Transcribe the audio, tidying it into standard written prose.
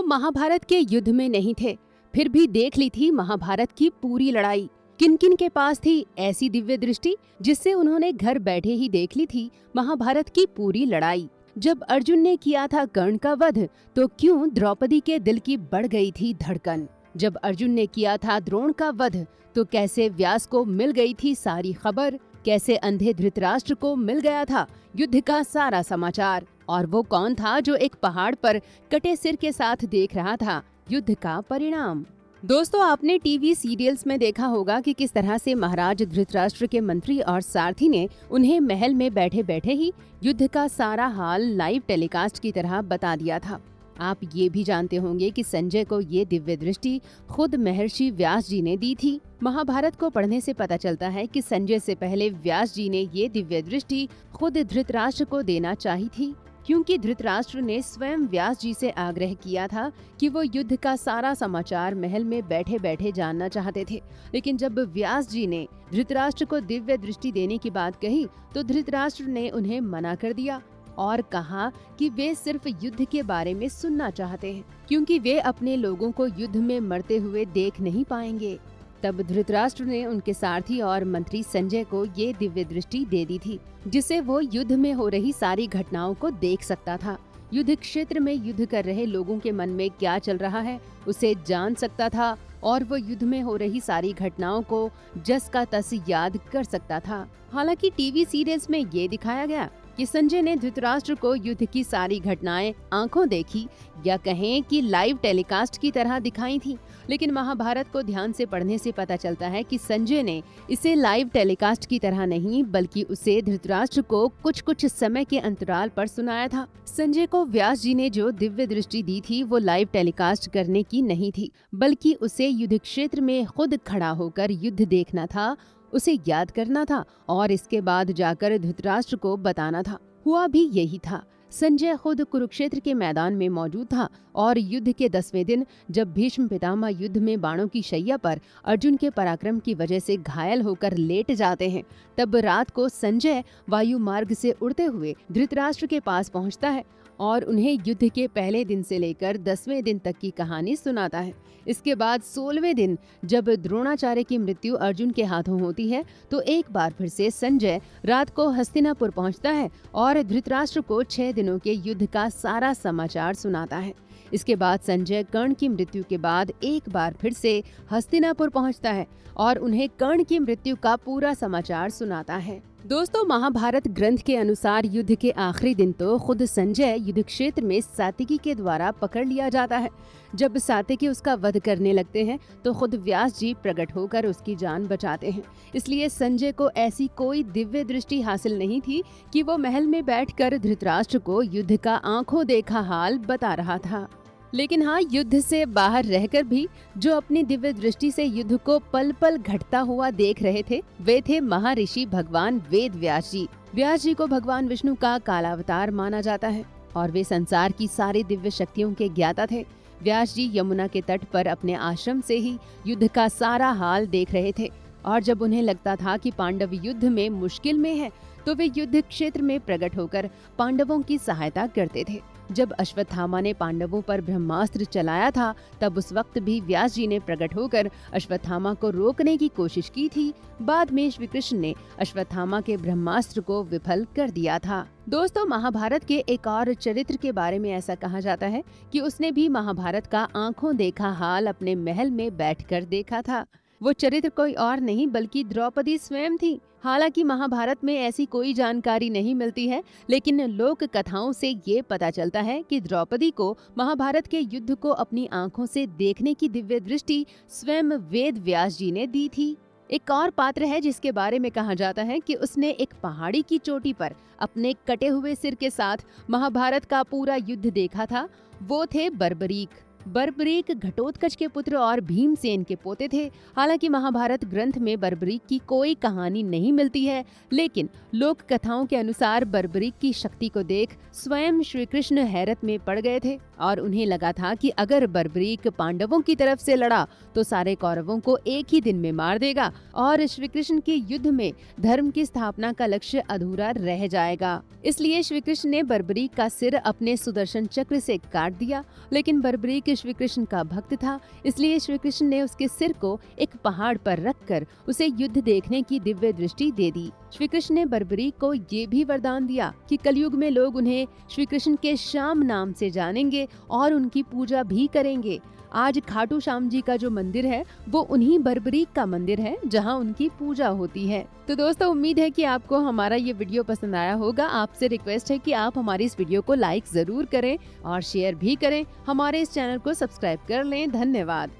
महाभारत के युद्ध में नहीं थे, फिर भी देख ली थी महाभारत की पूरी लड़ाई। किन किन के पास थी ऐसी दिव्य दृष्टि जिससे उन्होंने घर बैठे ही देख ली थी महाभारत की पूरी लड़ाई। जब अर्जुन ने किया था कर्ण का वध, तो क्यों द्रौपदी के दिल की बढ़ गई थी धड़कन। जब अर्जुन ने किया था द्रोण का वध, तो कैसे व्यास को मिल गई थी सारी खबर, कैसे अंधे धृतराष्ट्र को मिल गया था युद्ध का सारा समाचार। और वो कौन था जो एक पहाड़ पर कटे सिर के साथ देख रहा था युद्ध का परिणाम। दोस्तों, आपने टीवी सीरियल्स में देखा होगा कि किस तरह से महाराज धृतराष्ट्र के मंत्री और सारथी ने उन्हें महल में बैठे बैठे ही युद्ध का सारा हाल लाइव टेलीकास्ट की तरह बता दिया था। आप ये भी जानते होंगे कि संजय को ये दिव्य दृष्टि खुद महर्षि व्यास जी ने दी थी। महाभारत को पढ़ने से पता चलता है कि संजय से पहले व्यास जी ने ये दिव्य दृष्टि खुद धृतराष्ट्र को देना चाहिए थी, क्योंकि धृतराष्ट्र ने स्वयं व्यास जी से आग्रह किया था कि वो युद्ध का सारा समाचार महल में बैठे बैठे जानना चाहते थे। लेकिन जब व्यास जी ने धृतराष्ट्र को दिव्य दृष्टि देने की बात कही, तो धृतराष्ट्र ने उन्हें मना कर दिया और कहा कि वे सिर्फ युद्ध के बारे में सुनना चाहते हैं, क्योंकि वे अपने लोगों को युद्ध में मरते हुए देख नहीं पाएंगे। तब धृतराष्ट्र ने उनके सारथी और मंत्री संजय को ये दिव्य दृष्टि दे दी थी, जिससे वो युद्ध में हो रही सारी घटनाओं को देख सकता था। युद्ध क्षेत्र में युद्ध कर रहे लोगों के मन में क्या चल रहा है उसे जान सकता था, और वो युद्ध में हो रही सारी घटनाओं को जस का तस याद कर सकता था। हालांकि टीवी सीरियल्स में ये दिखाया गया कि संजय ने धृतराष्ट्र को युद्ध की सारी घटनाएं आंखों देखी, या कहें कि लाइव टेलीकास्ट की तरह दिखाई थी। लेकिन महाभारत को ध्यान से पढ़ने से पता चलता है कि संजय ने इसे लाइव टेलीकास्ट की तरह नहीं, बल्कि उसे धृतराष्ट्र को कुछ कुछ समय के अंतराल पर सुनाया था। संजय को व्यास जी ने जो दिव्य दृष्टि दी थी वो लाइव टेलीकास्ट करने की नहीं थी, बल्कि उसे युद्ध क्षेत्र में खुद खड़ा होकर युद्ध देखना था, उसे याद करना था और इसके बाद जाकर धृतराष्ट्र को बताना था। हुआ भी यही था। संजय खुद कुरुक्षेत्र के मैदान में मौजूद था और युद्ध के 10वें दिन जब भीष्म पितामह युद्ध में बाणों की शैया पर अर्जुन के पराक्रम की वजह से घायल होकर लेट जाते हैं, तब रात को संजय वायु मार्ग से उड़ते हुए धृतराष्ट्र के पास पहुंचता है और उन्हें युद्ध के पहले दिन से लेकर 10वें दिन तक की कहानी सुनाता है। इसके बाद 16वें दिन जब द्रोणाचार्य की मृत्यु अर्जुन के हाथों होती है, तो एक बार फिर से संजय रात को हस्तिनापुर पहुंचता है और धृतराष्ट्र को 6 दिनों के युद्ध का सारा समाचार सुनाता है। इसके बाद संजय कर्ण की मृत्यु के बाद एक बार फिर से हस्तिनापुर पहुंचता है और उन्हें कर्ण की मृत्यु का पूरा समाचार सुनाता है। दोस्तों, महाभारत ग्रंथ के अनुसार युद्ध के आखिरी दिन तो खुद संजय युद्ध क्षेत्र में सात्यकी के द्वारा पकड़ लिया जाता है। जब सात्यकी उसका वध करने लगते हैं, तो खुद व्यास जी प्रकट होकर उसकी जान बचाते हैं। इसलिए संजय को ऐसी कोई दिव्य दृष्टि हासिल नहीं थी कि वो महल में बैठकर धृतराष्ट्र को युद्ध का आंखों देखा हाल बता रहा था। लेकिन हाँ, युद्ध से बाहर रहकर भी जो अपनी दिव्य दृष्टि से युद्ध को पल पल घटता हुआ देख रहे थे, वे थे महर्षि भगवान वेद व्यास जी। व्यास जी को भगवान विष्णु का कालावतार माना जाता है और वे संसार की सारी दिव्य शक्तियों के ज्ञाता थे। व्यास जी यमुना के तट पर अपने आश्रम से ही युद्ध का सारा हाल देख रहे थे, और जब उन्हें लगता था कि पांडव युद्ध में मुश्किल में है, तो वे युद्ध क्षेत्र में प्रकट होकर पांडवों की सहायता करते थे। जब अश्वत्थामा ने पांडवों पर ब्रह्मास्त्र चलाया था, तब उस वक्त भी व्यास जी ने प्रकट होकर अश्वत्थामा को रोकने की कोशिश की थी। बाद में श्री कृष्ण ने अश्वत्थामा के ब्रह्मास्त्र को विफल कर दिया था। दोस्तों, महाभारत के एक और चरित्र के बारे में ऐसा कहा जाता है कि उसने भी महाभारत का आंखों देखा हाल अपने महल में बैठकर देखा था। वो चरित्र कोई और नहीं बल्कि द्रौपदी स्वयं थी। हालांकि महाभारत में ऐसी कोई जानकारी नहीं मिलती है, लेकिन लोक कथाओं से ये पता चलता है कि द्रौपदी को महाभारत के युद्ध को अपनी आंखों से देखने की दिव्य दृष्टि स्वयं वेद व्यास जी ने दी थी। एक और पात्र है जिसके बारे में कहा जाता है कि उसने एक पहाड़ी की चोटी पर अपने कटे हुए सिर के साथ महाभारत का पूरा युद्ध देखा था। वो थे बर्बरीक। बर्बरीक घटोत्कच के पुत्र और भीमसेन के पोते थे। हालांकि महाभारत ग्रंथ में बर्बरीक की कोई कहानी नहीं मिलती है, लेकिन लोक कथाओं के अनुसार बर्बरीक की शक्ति को देख स्वयं श्री कृष्ण हैरत में पड़ गए थे और उन्हें लगा था कि अगर बर्बरीक पांडवों की तरफ से लड़ा तो सारे कौरवों को एक ही दिन में मार देगा और श्री कृष्ण के युद्ध में धर्म की स्थापना का लक्ष्य अधूरा रह जाएगा। इसलिए श्री कृष्ण ने बर्बरीक का सिर अपने सुदर्शन चक्र से काट दिया। लेकिन बर्बरीक श्री कृष्ण का भक्त था, इसलिए श्री कृष्ण ने उसके सिर को एक पहाड़ पर रखकर उसे युद्ध देखने की दिव्य दृष्टि दे दी। श्री कृष्ण ने बर्बरीक को ये भी वरदान दिया कि कलयुग में लोग उन्हें श्री कृष्ण के श्याम नाम से जानेंगे और उनकी पूजा भी करेंगे। आज खाटू श्याम जी का जो मंदिर है वो उन्हीं बर्बरीक का मंदिर है जहां उनकी पूजा होती है। तो दोस्तों, उम्मीद है कि आपको हमारा ये वीडियो पसंद आया होगा। आपसे रिक्वेस्ट है कि आप हमारी इस वीडियो को लाइक जरूर करें और शेयर भी करें। हमारे इस चैनल को सब्सक्राइब कर लें। धन्यवाद।